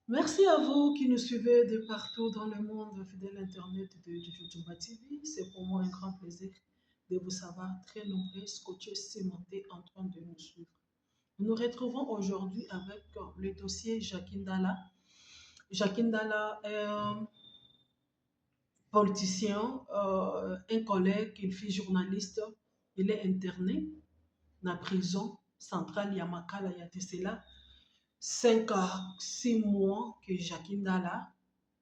Merci à vous qui nous suivez de partout dans le monde, fidèle Internet de Jujutsuba TV. C'est pour moi un grand plaisir de vous savoir très nombreux, scotchés, cimentés en train de nous suivre. Nous nous retrouvons aujourd'hui avec le dossier Jacques Ndala. Jacques Ndala est un politicien, un collègue, il fut journaliste. Il est interné dans la prison centrale Yamakala. Il y a de cela 5 à 6 mois que Jacques Ndala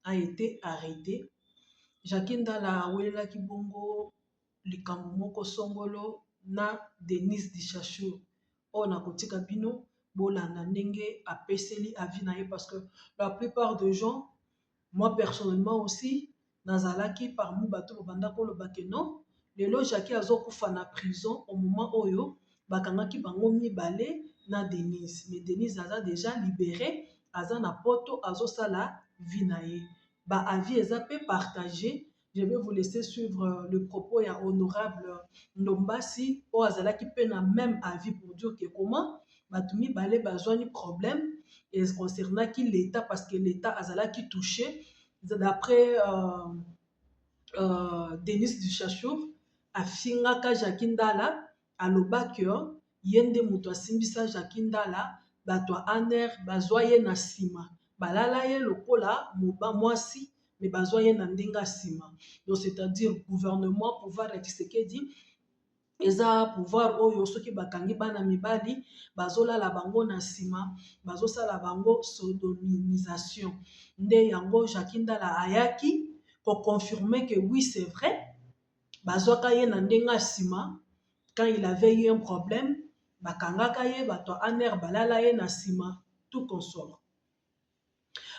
a été arrêté. Jacques Ndala awelelaki bongo likambo moko songolo na Denis Dichacho oyo nakotika bino bolanda ndenge apeseli avis na ye parce que la plupart des gens, moi personnellement aussi nazalaki parmi bato babanda koloba ke non lelo Jacques azokufa na prison au moment oyo bakangaki bango mibale na Denis, mais Denis aza déjà libéré, aza na poto azosala vie na ye. Ba avis eza pe partagé. Je vais vous laisser suivre le propos ya honorable Ndombasi o azalaki pe na même avis pour dire que comment bato mibale bazwani problème et concernant qui l'état parce que l'état azalaki touché d'après Denis Duchachour afingaka Jacques Ndala alobaki ye nde moto asimbisa Jacques Ndala bato aner bazwa ye na nsima balala ye lokola mwasi me bazwa ye na ndenge nsima. Donc c'est-à-dire gouvernement pouvoir ya Tshisekedi eza pouvoir oyo soki bakangi bana mibali bazolala bango na nsima bazosala bango sodomisation nde yango Jacques Ndala ayaki pour confirmer que oui c'est vrai bazwaka ye na ndenge nsima quand il avait eu un problème bakangaka ye bato aner balala ye na nsima tout consort.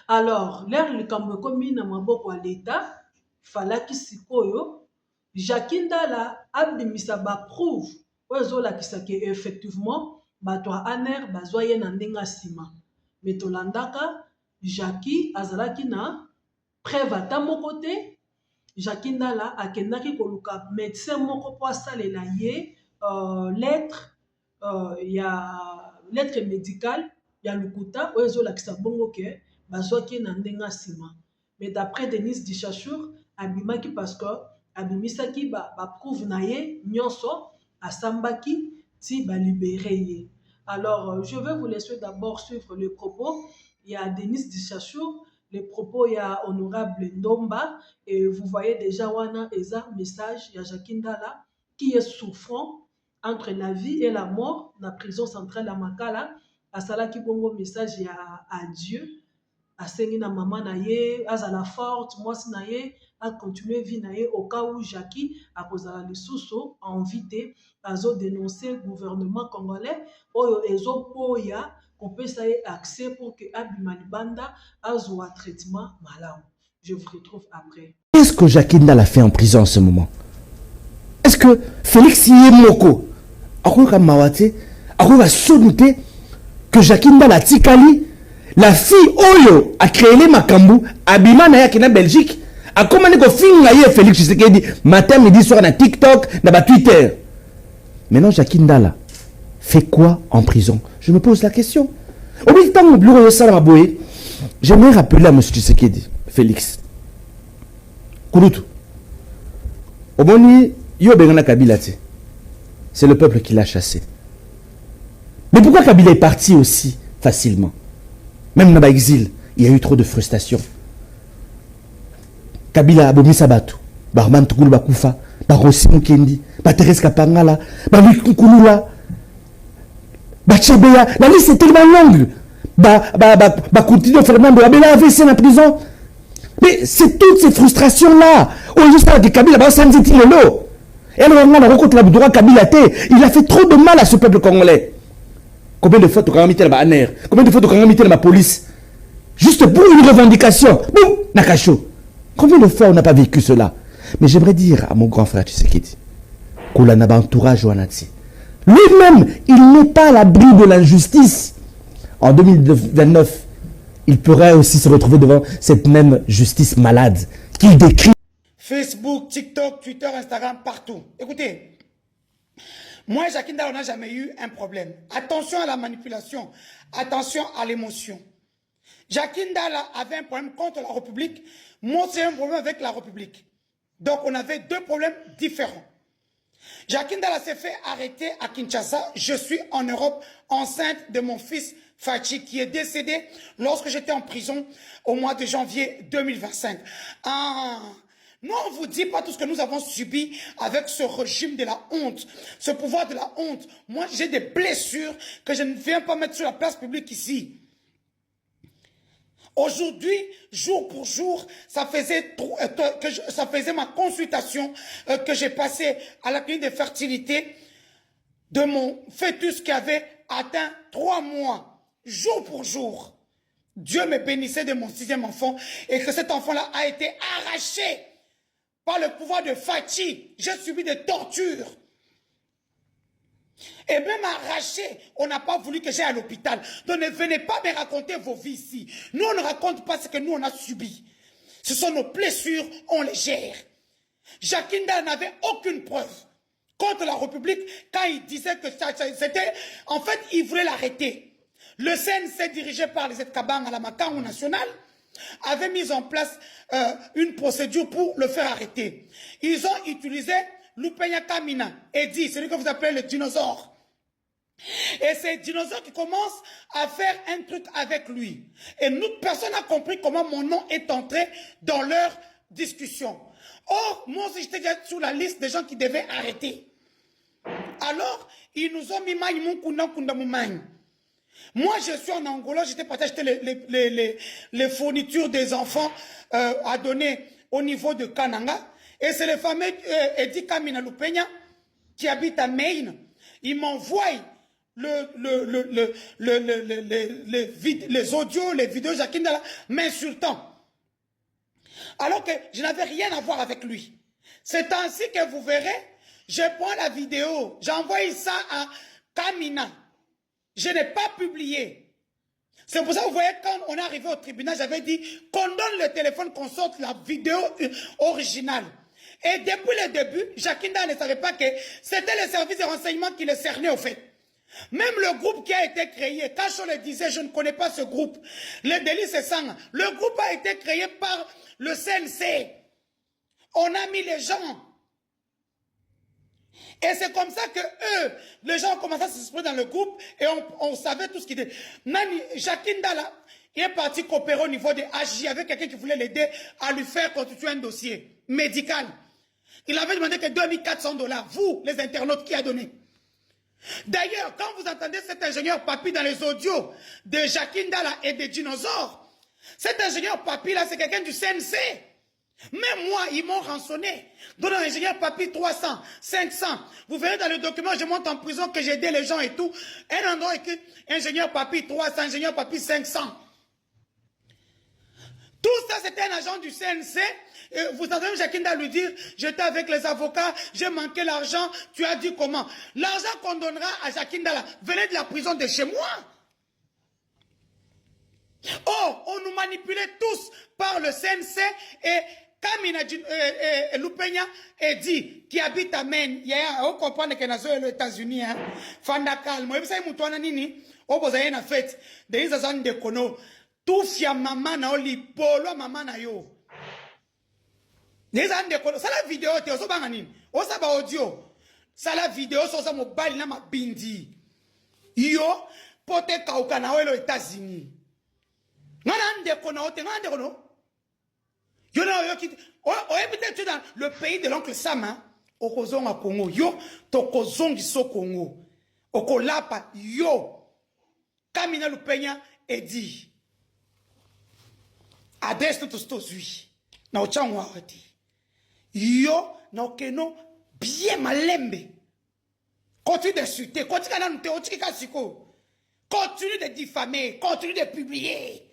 Alors l'air likambo ekomi na maboko ya leta falaki sikoyo Jacques Ndala abimisa baprouve oyo ezolakisa ke effectivement bato aner bazwa ye na ndenge nsima me tolandaka Jacques azalaki na preuve ata moko te. Jacques Ndala akendaki koluka médecin moko po asalela ye lettre lettre médicale ya lukuta oyo ezolakisa bongo ke bazwaki na ndenge nsima. Mais d'après Denis Dichachour abimaki parce que abimisaki baprouve na ye nyonso asambaki ti balibere ye. Alors je vais vous laisser d'abord suivre le propos. Il y a Denis Dichachour, les propos, il y a honorable Ndomba, et vous voyez déjà wana eza message, il y a Jacques Ndala qui est souffrant entre la vie et la mort dans la prison centrale à Makala. Asala ki bongo message il y a à Dieu, asengi na maman na ye, azala forte, mwasi na ye, a continuer vie na ye au cas où Jackie a kozala lisusu envie azo dénoncer gouvernement congolais oyo ezo boya kopesa ye accès pour que abima libanda azwa traitement malamu. Je vous retrouve après. Qu'est-ce que Jacques Ndala fait en prison en ce moment? Est-ce que Félix Yemoko akoka mawate akoka soudouté que Jacques Ndala tikali la fille oyo a créé les makambu abima na yaki na Belgique a commandé ko finga ye Félix Tshisekedi matin midi soir na TikTok na Twitter. Maintenant Jacques Ndala fait quoi en prison? Je me pose la question. Au bout du temps mon bureau de j'aimerais rappeler à M. Tshisekedi Félix Kouloutou Oboni yo bengana Kabila te. C'est le peuple qui l'a chassé. Mais pourquoi Kabila est parti aussi facilement? Même dans l'exil, il y a eu trop de frustration. Kabila abomi sabatu, Barman Tukulu Bakufa, Barossi Mukendi, Bateres Kapangala, Balukunkulula, Bachebeya, la liste est tellement longue. Continuer Fernando Abela AVC dans la prison. Mais c'est toutes ces frustrations-là. Aujourd'hui, Kabila, et alors, on a rencontré la droit Kabila. Il a fait trop de mal à ce peuple congolais. Combien de fois tu as mis la ANR? Combien de fois tu as mis la police? Juste pour une revendication. Boum, Nakacho. Combien de fois on n'a pas vécu cela? Mais j'aimerais dire à mon grand frère Tshisekedi, Koulanaba entourage Wanati. Lui-même, il n'est pas à l'abri de l'injustice. En 2029, il pourrait aussi se retrouver devant cette même justice malade qu'il décrit. Facebook, TikTok, Twitter, Instagram, partout. Écoutez, moi, Jacques Ndala, on n'a jamais eu un problème. Attention à la manipulation, attention à l'émotion. Jackie Ndala avait un problème contre la République. Moi, c'est un problème avec la République. Donc, on avait deux problèmes différents. Jackie Ndala s'est fait arrêter à Kinshasa. Je suis en Europe, enceinte de mon fils Fachi, qui est décédé lorsque j'étais en prison au mois de janvier 2025. Nous, on ne vous dit pas tout ce que nous avons subi avec ce régime de la honte, ce pouvoir de la honte. Moi, j'ai des blessures que je ne viens pas mettre sur la place publique ici. Aujourd'hui, jour pour jour, ça faisait ma consultation que j'ai passée à la clinique de fertilité de mon fœtus qui avait atteint 3 mois. Jour pour jour, Dieu me bénissait de mon 6e enfant et que cet enfant-là a été arraché par le pouvoir de Fachi. J'ai subi des tortures. Et même arraché, on n'a pas voulu que j'aille à l'hôpital. Donc ne venez pas me raconter vos vies ici. Nous, on ne raconte pas ce que nous, on a subi. Ce sont nos blessures, on les gère. Jackie Ndala n'avait aucune preuve contre la République quand il disait que c'était... En fait, il voulait l'arrêter. Le CNC dirigé par les Kabang à la Makamou nationale avait mis en place une procédure pour le faire arrêter. Ils ont utilisé Lupenya Kamina, Eddie, celui que vous appelez le dinosaure. Et c'est dinosaure qui commence à faire un truc avec lui. Et nous, personne n'a compris comment mon nom est entré dans leur discussion. Or, moi aussi, j'étais déjà sur la liste des gens qui devaient arrêter. Alors, ils nous ont mis Maïmoun. Moi, je suis en Angola, j'étais parti acheter les fournitures des enfants à donner au niveau de Kananga. Et c'est le fameux Edi Kamina Lupenya qui habite à Maine. Il m'envoie les audios, les vidéos de Jackie Ndala m'insultant. Alors que je n'avais rien à voir avec lui. C'est ainsi que vous verrez, je prends la vidéo, j'envoie ça à Kamina. Je n'ai pas publié. C'est pour ça que vous voyez, quand on est arrivé au tribunal, j'avais dit qu'on donne le téléphone, qu'on sorte la vidéo originale. Et depuis le début, Jackie Ndala ne savait pas que c'était le service de renseignement qui le cernait au fait. Même le groupe qui a été créé, quand je le disais, je ne connais pas ce groupe. Le délit c'est ça. Le groupe a été créé par le CNC. On a mis les gens. Et c'est comme ça que eux, les gens ont commencé à s'exprimer dans le groupe et on savait tout ce qu'il était. Jackie Ndala, il est parti coopérer au niveau des AJ avec quelqu'un qui voulait l'aider à lui faire constituer un dossier médical. Il avait demandé que $2400. Vous, les internautes, qui a donné? D'ailleurs, quand vous entendez cet ingénieur Papi dans les audios de Jackie Ndala et des dinosaures, cet ingénieur Papi là, c'est quelqu'un du CNC. Même moi, ils m'ont rançonné. Dans l'ingénieur Papi 300, 500. Vous verrez dans le document, je monte en prison que j'ai aidé les gens et tout. Un endroit écrit ingénieur Papi 300, ingénieur Papi 500. Tout ça, c'était un agent du CNC. Et vous entendez Jackie Ndala lui dire, j'étais avec les avocats, j'ai manqué l'argent. Tu as dit comment? L'argent qu'on donnera à Jackie Ndala venait de la prison de chez moi. Oh, on nous manipulait tous par le CNC et Kamina Lupenya Edi qui habite à Maine. Il y a on comprend que nous sommes aux États-Unis. Fanda calme. Et puis ça, il y a nini. On pose une fête. Des gens de kono. Tout fia maman na oli polo maman na yo. Des gens de kono. Ça la vidéo te oso bangani. Osa ba audio. Ça la vidéo so sa mobile na ma bindi. Yo pote kauka na aux États-Unis. Dans le pays de l'oncle Sam, au Congo, yo, tokozongi so Congo, okolapa, yo, Kamina Lupenya, Edi, adresse tout ce na ochangwa ati, yo, na okeno, bien malembe, continue d'insulter, continue de diffamer, continue de publier.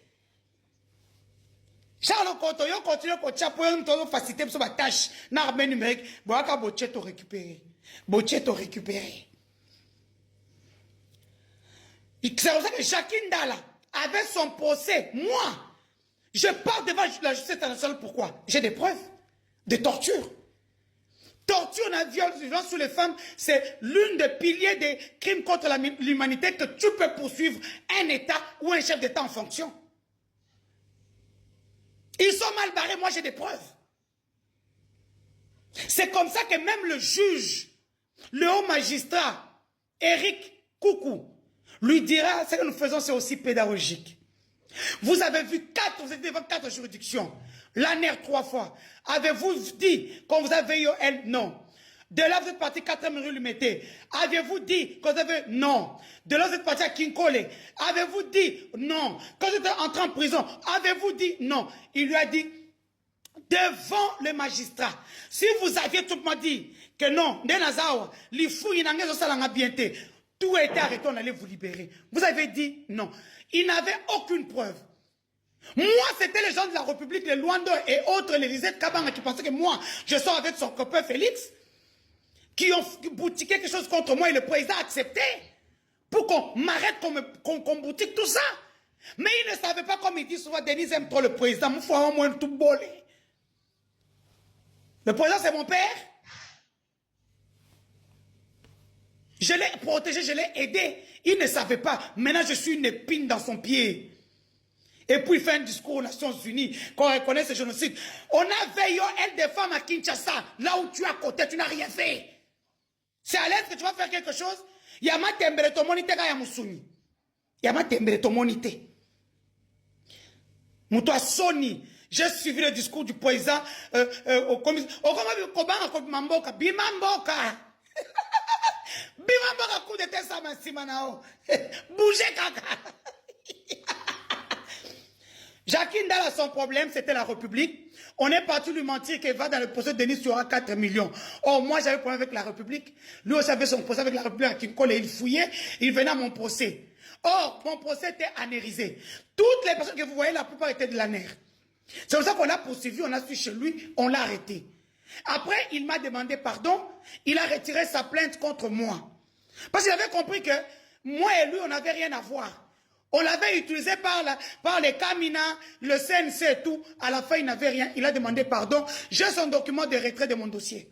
Charles Koto, yo continue ko chapo yo mto faciliter so ba tâche na armée numérique, boaka bocheto récupérer. Bocheto récupérer. C'est pour ça que Jackie Ndala avait son procès. Moi, je pars devant la justice internationale. Pourquoi? J'ai des preuves de torture. Torture, violence sur les femmes, c'est l'une des piliers des crimes contre l'humanité que tu peux poursuivre un État ou un chef d'État en fonction. Ils sont mal barrés, moi j'ai des preuves. C'est comme ça que même le juge, le haut magistrat, Eric Koukou, lui dira, ce que nous faisons, c'est aussi pédagogique. Vous avez vu vous êtes devant 4 juridictions. L'ANER 3 fois. Avez-vous dit qu'on vous avait eu elle? Non. De là, vous êtes parti 4e rue Lumété. Avez-vous dit que vous avez... Non. De là, vous êtes parti à Kinkole. Avez-vous dit non? Quand vous êtes entré en prison, avez-vous dit non? Il lui a dit, devant le magistrat, si vous aviez tout le monde dit que non, tout était arrêté, on allait vous libérer. Vous avez dit non. Il n'avait aucune preuve. Moi, c'était les gens de la République, les Luando et autres, les Lisette Kabanga, qui pensaient que moi, je sors avec son copain Félix, qui ont boutiqué quelque chose contre moi et le président a accepté pour qu'on m'arrête, qu'on boutique tout ça. Mais ils ne savaient pas, comme ils disent souvent, Denise aime trop le président, il faut au moins tout bolé. Le président, c'est mon père. Je l'ai protégé, je l'ai aidé. Il ne savait pas. Maintenant, je suis une épine dans son pied. Et puis, il fait un discours aux Nations Unies, qu'on reconnaît ce génocide. On a veillé elle des femmes à Kinshasa, là où tu es à côté, tu n'as rien fait. C'est à l'aise que tu vas faire quelque chose. Yama tembele to monite ga ya musuni. Yama tembele to monite. Moutoua Sony. J'ai suivi le discours du président au commissaire. Bimamboka. Bimamboka coup de tête sama simanao. Bougez kaka. Jacqueline Dala, son problème, c'était la République. On est parti lui mentir qu'il va dans le procès de Denis, il y aura 4 millions. Or, moi, j'avais un problème avec la République. Lui aussi avait son procès avec la République à Kinkole et il fouillait. Il venait à mon procès. Or, mon procès était anérisé. Toutes les personnes que vous voyez, la plupart étaient de l'ANER. C'est pour ça qu'on l'a poursuivi, on a su chez lui, on l'a arrêté. Après, il m'a demandé pardon. Il a retiré sa plainte contre moi. Parce qu'il avait compris que moi et lui, on n'avait rien à voir. On l'avait utilisé par les Kamina, le CNC et tout. À la fin, il n'avait rien. Il a demandé pardon. J'ai son document de retrait de mon dossier.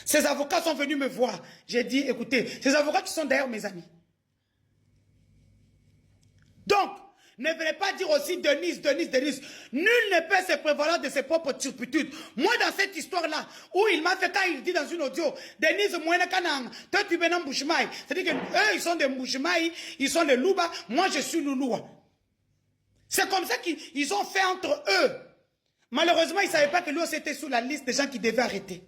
Ses avocats sont venus me voir. J'ai dit, écoutez, ces avocats qui sont d'ailleurs mes amis. Donc, ne venez pas dire aussi Denise. Nul ne peut se prévaloir de ses propres turpitudes. Moi, dans cette histoire-là, où il m'a fait, quand il dit dans une audio, Denise, toi tu es dans Mbouchmaï. C'est-à-dire qu'eux, ils sont des Mbouchmaï, ils sont des Louba, moi je suis Louloua. C'est comme ça qu'ils ont fait entre eux. Malheureusement, ils ne savaient pas que lui aussi était sous la liste des gens qui devaient arrêter.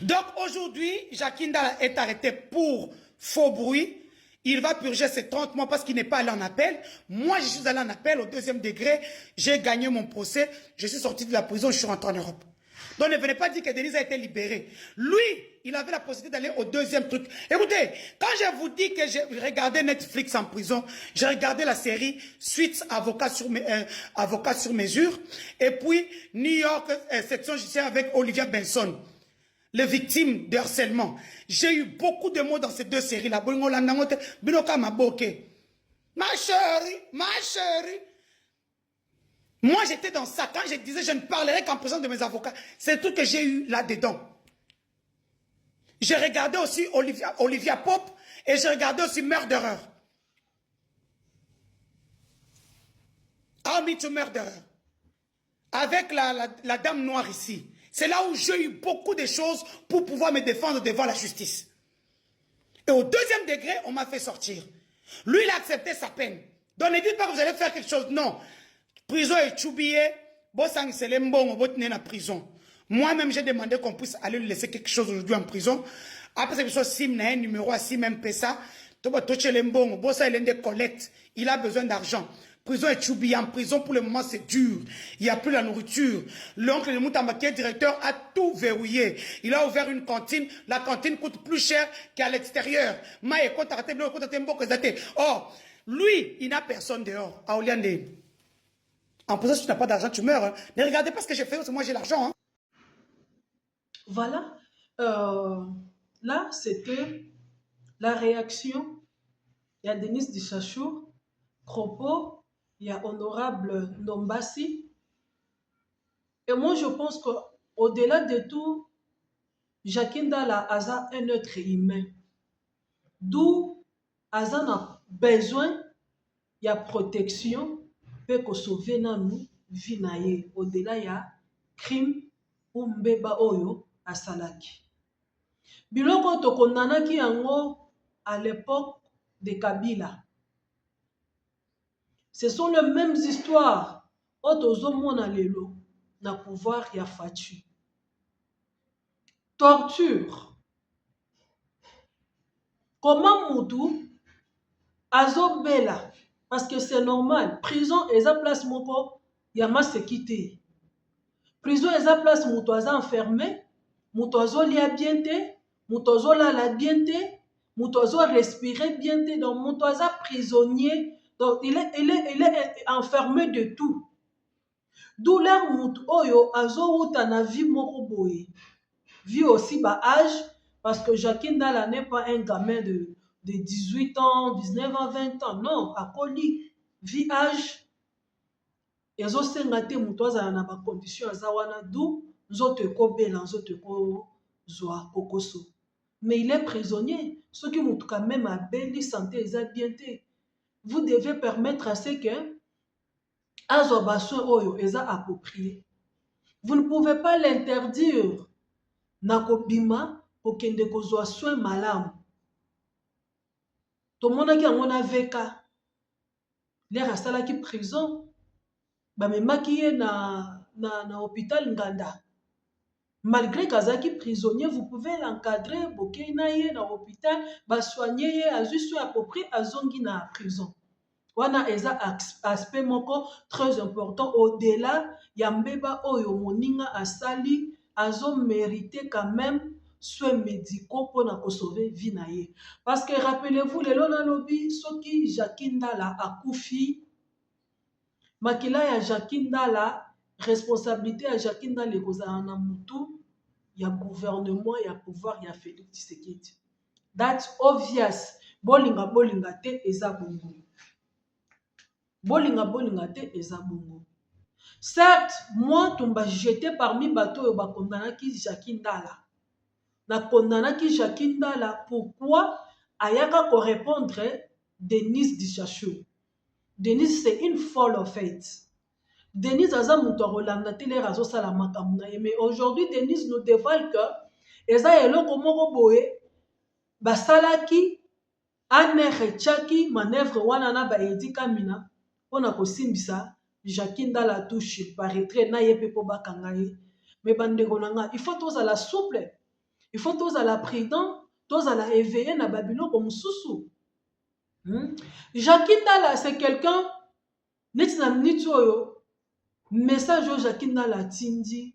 Donc aujourd'hui, Jacqueline Dala est arrêtée pour faux bruit. Il va purger ses 30 mois parce qu'il n'est pas allé en appel. Moi, je suis allé en appel au 2e degré. J'ai gagné mon procès. Je suis sorti de la prison. Je suis rentré en Europe. Donc, ne venez pas dire que Denise a été libéré. Lui, il avait la possibilité d'aller au 2e truc. Écoutez, quand je vous dis que j'ai regardé Netflix en prison, j'ai regardé la série Suite avocat sur mesure. Et puis, New York, section judiciaire avec Olivia Benson. Les victimes de harcèlement. J'ai eu beaucoup de mots dans ces 2 séries-là. Ma chérie. Moi, j'étais dans ça. Quand je disais, je ne parlerai qu'en présence de mes avocats. C'est tout que j'ai eu là-dedans. J'ai regardé aussi Olivia Pope et j'ai regardé aussi Murderer. Army to Murderer. Avec la dame noire ici. C'est là où j'ai eu beaucoup de choses pour pouvoir me défendre devant la justice. Et au 2e degré, on m'a fait sortir. Lui, il a accepté sa peine. Donc ne dites pas que vous allez faire quelque chose. Non. Prison est choubillé. Bossang c'est l'embon, on va prison. Moi-même, j'ai demandé qu'on puisse aller lui laisser quelque chose aujourd'hui en prison. Après, c'est que soit SIM, un numéro à SIM, MPSA. Il a besoin d'argent. Prison est choubillé. En prison, pour le moment, c'est dur. Il n'y a plus la nourriture. L'oncle de Moutamba, qui est directeur, a tout verrouillé. Il a ouvert une cantine. La cantine coûte plus cher qu'à l'extérieur. Or, lui, il n'a personne dehors. En prison, si tu n'as pas d'argent, tu meurs. Hein. Ne regardez pas ce que j'ai fait, parce que moi, j'ai l'argent. Hein. Voilà. Là, c'était la réaction. Il y a Denis Dichachou, propos. Il y a Honorable Nombasi. Et moi, je pense qu'au-delà de tout, Jacqueline Dala a un être humain. D'où Azan a besoin, ya protection pe ko sauver nanu vie na ye au-delà ya crime ou mbeba oyo asalaki. Biloko tokondanaki yango à l'époque de Kabila. Ce sont les mêmes histoires otozomona lelo na pouvoir ya Fatou. Torture. Comment mutu azobela parce que c'est normal. Prison eza place moko ya masekite. Prison eza place mutu aza enfermé, mutu azolia bien te, mutu azolala bien te, mutu azorespirer bien te, donc mutu aza prisonnier. Donc il est enfermé de tout. D'où l'air mutu oyo azouta na vie moko boye. Vie aussi bas âge, parce que Jacqueline Dala n'est pas un gamin de 18 ans, 19 ans, 20 ans. Non, à Koli, vie âge. Et zo sengate mutu azala na ba condition azawana d'où nzoto ekobela nzoto ekozwa kokoso. Mais il est prisonnier. Ce qui mutu quand même a belle santé eza bien te. Vous devez permettre à ce que azwa soin oyo eza approprié. Vous ne pouvez pas l'interdire na kobima kokende kozwa soin malamu. Tomonaki yango na veka l'air asalaki prison bamemaki ye na hôpital Nganda. Malgré kazaki prisonnier, vous pouvez l'encadrer bokei na ye na hôpital basoigner ye azwi soin approprié azongi na prison. Wana eza aspect moko très important au-delà ya mbeba oyo moninga asali azo mérité quand même soins médicaux pour na sauver vie na ye. Parce que rappelez-vous lelo na lobi soki Jacqueline Dala akufi makila ya Jacqueline Dala responsabilité ya Jacqueline Dala ekozala na mutu ya gouvernement ya pouvoir ya Félix Tshisekedi. That's obvious. Bolinga te eza bongo. Bolinga te eza bongo. Certes, moi, tomba jeté parmi bateau et bakondana ki Jacqueline Dala. Na kondana ki Jacqueline Dala, pourquoi ayaka ko répondre Denise Dichachou. Denise, c'est une folle en fait. Denise aza muto rolanda tele razo sala makamuna. Mais aujourd'hui, Denise nous dévoile que eza eloko moko boye basalaki ane rechaki manœuvre wana na ba edika mina. On a kosimbisa Jacqueline Dala touche paraîtrait na yepe po bakanga ye. Mais bandeko nanga, il faut tous à la souple, il faut tous à la prudent, tous à la éveiller na babilo comme sousou. Jacqueline Dala c'est quelqu'un net na minute oyo message au Jacqueline Dala tindi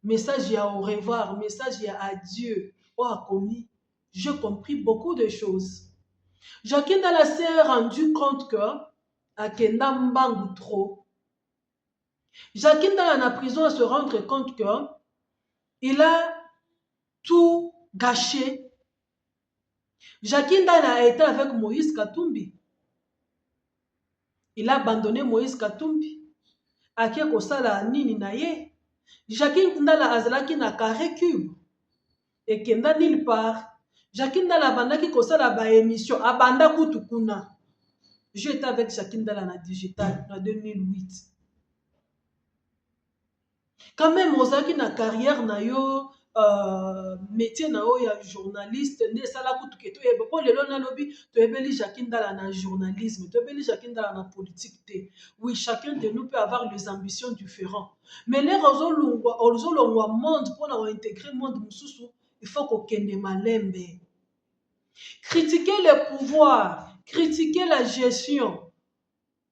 message ya au revoir, message ya adieu. Oh a commis, j'ai compris beaucoup de choses. Jacqueline Dala s'est rendu compte que Akenda mbangu trop. Jacqueline Dala na prison à se rendre compte que il a tout gâché. Jacqueline Dala a été avec Moïse Katumbi. Il a abandonné Moïse Katumbi. Akie kosala nini na ye. Jacqueline Dala azalaki na carré cube. Et kenda nulle part. Jacqueline Dala bandaki kosala ba émission abanda kutukuna. J'étais avec Jacqueline Dala na digital en 2008. Quand même, ozaki na carrière na yo, métier na yo ya journaliste, ne sala kutu keto yebe ko lelo na lobi to ebeli Jacqueline Dala na journalisme, to ebeli Jacqueline Dala na politique te. Oui, chacun de nous peut avoir des ambitions différentes. Mais les ozolongwa monde pour na intégrer monde mususu, il faut qu'on kende malembe. Critiquer le pouvoir, critiquer la gestion.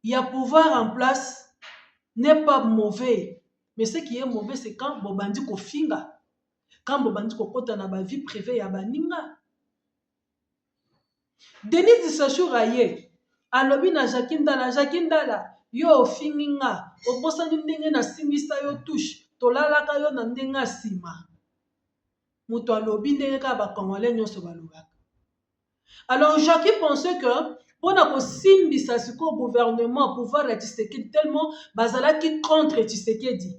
Il y a pouvoir en place n'est pas mauvais. Mais ce qui est mauvais, c'est quand Bobandi ko finga. Quand Bobandi ko kota na ba vie privée ya baninga. Denis Dichachou raye. Alobi na Jacqueline Dala. Yo finginga. Obosa ndenge na simisa yo touche. Tolalaka yo na ndenga sima. Muto alobi ndenge ka ba Congolais nyonso balobaka. Alors Jackie pensait que pour na kosimbisa siko gouvernement pouvoir ya Tshisekedi tellement bazalaki contre Tshisekedi.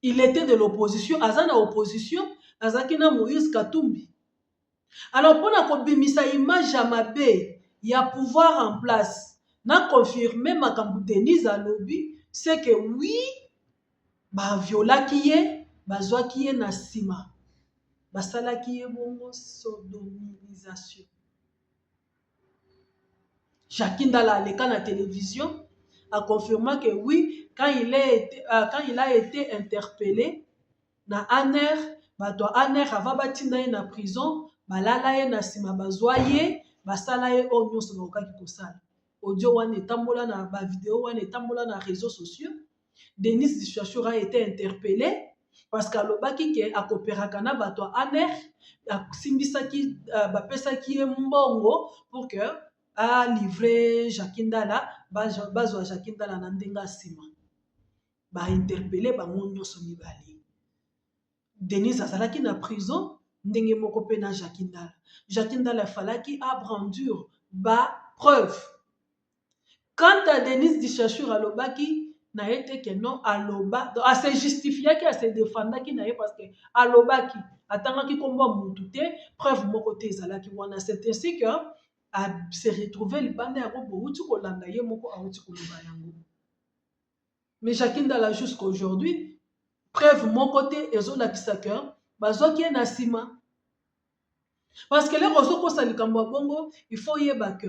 Il était de l'opposition, azana opposition, azaki na Moïse Katumbi. Alors pour na kobimisa image ya mabe il y a pouvoir en place. Na confirmé makambo Denise à lobby, c'est que oui, ba violaki ye, bazwaki ye na sima. Basalaki ye bongo sodomisation. Jackie Ndala aleka na télévision a confirmé que oui, quand il a été interpellé na ANER, bato ANER ava batinda ye na prison, balala ye na sima bazwa ye, basala ye oyo nyonso bakokaki kosala. Audio wana etambola na ba vidéo wana etambola na réseaux sociaux. Denis Dishashura a été interpellé parce qu'alobaki ke akopéraka na bato ANER, asimbisaki bapesaki ye mbongo pour que a livré Jackie Ndala, bazwa Jackie Ndala na ndenga sima. Ba interpellé bango nyonso mibale. Denis azalaki na prison, ndenge moko pe na Jackie Ndala. Jackie Ndala falaki a brandir ba preuve. Quant à Denis Dishashura alobaki na ete ke non aloba, a se justifiaki, a se défendaki na ye parce que alobaki atangaki kombo mutu te, preuve moko te ezalaki wana. C'est ainsi que a se retrouver libanda yango bouti kolanda ye moko auti koloba yango. Mais Jackie Ndala jusqu'à aujourd'hui, preuve moko te ezolakisa que bazwaki ye na sima. Parce que les ressources kosa likambo bongo, il faut yeba que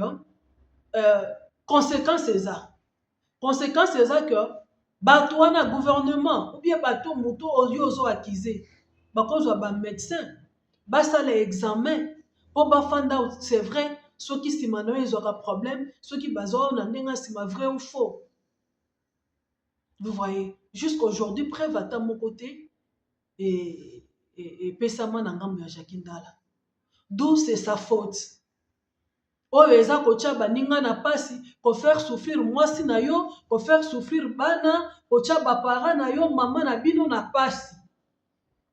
conséquence c'est ça. Conséquence c'est ça que bato wana gouvernement ou bien bato moto ozo accusé bakozwa ba médecin basala examen po bafanda c'est vrai ceux qui sima na ils aura problème ceux qui bazwa na ndenga sima vrai ou faux. Vous voyez, jusqu'aujourd'hui preuve à mon côté et pesama na ngambo ya Jackie Ndala. D'où c'est sa faute. Oyo eza kotia baninga na pasi, ko faire souffrir mwasi na yo, ko faire souffrir bana, kotia bapara na yo, maman na bino na pasi.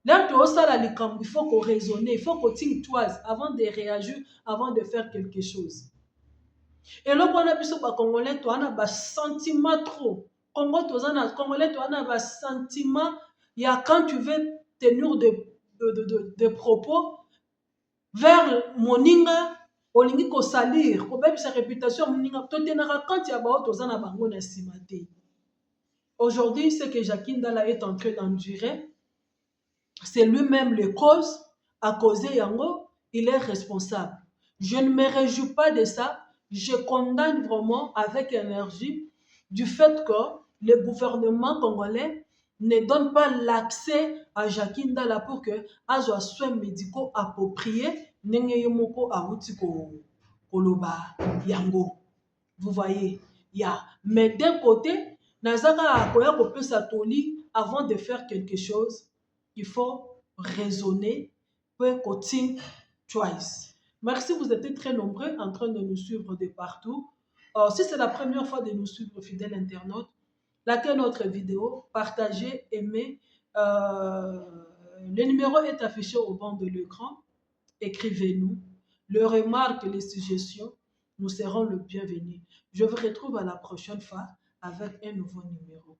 Là tu osala likambo, il faut qu'on raisonne, il faut qu'on tire toise avant de réagir, avant de faire quelque chose. Et là on a biso ba congolais to ana ba sentiment trop. Congolais to ana ba sentiment, il y a quand tu veux tenir de propos vers moninga olingi ko salir ko bebisa réputation moninga to tenaka quand ya ba tozana bango na simate. Aujourd'hui ce que Jackie Ndala est en train d'endurer, c'est lui-même le cause à causer yango, il est responsable. Je ne me réjouis pas de ça, je condamne vraiment avec énergie du fait que le gouvernement congolais ne donne pas l'accès à Jackie Ndala pour que azwa soins médicaux appropriés ndenge yomoko awuti koloba yango. Vous voyez, mais d'un côté nazaka akoya kopesa toli avant de faire quelque chose, il faut raisonner pour qu'on think twice. Merci, vous êtes très nombreux en train de nous suivre de partout. Si c'est la première fois de nous suivre, fidèles internautes, likez notre vidéo, partagez, aimez. Le numéro est affiché au bas de l'écran. Écrivez-nous. Les remarques, les suggestions, nous serons le bienvenu. Je vous retrouve à la prochaine fois avec un nouveau numéro.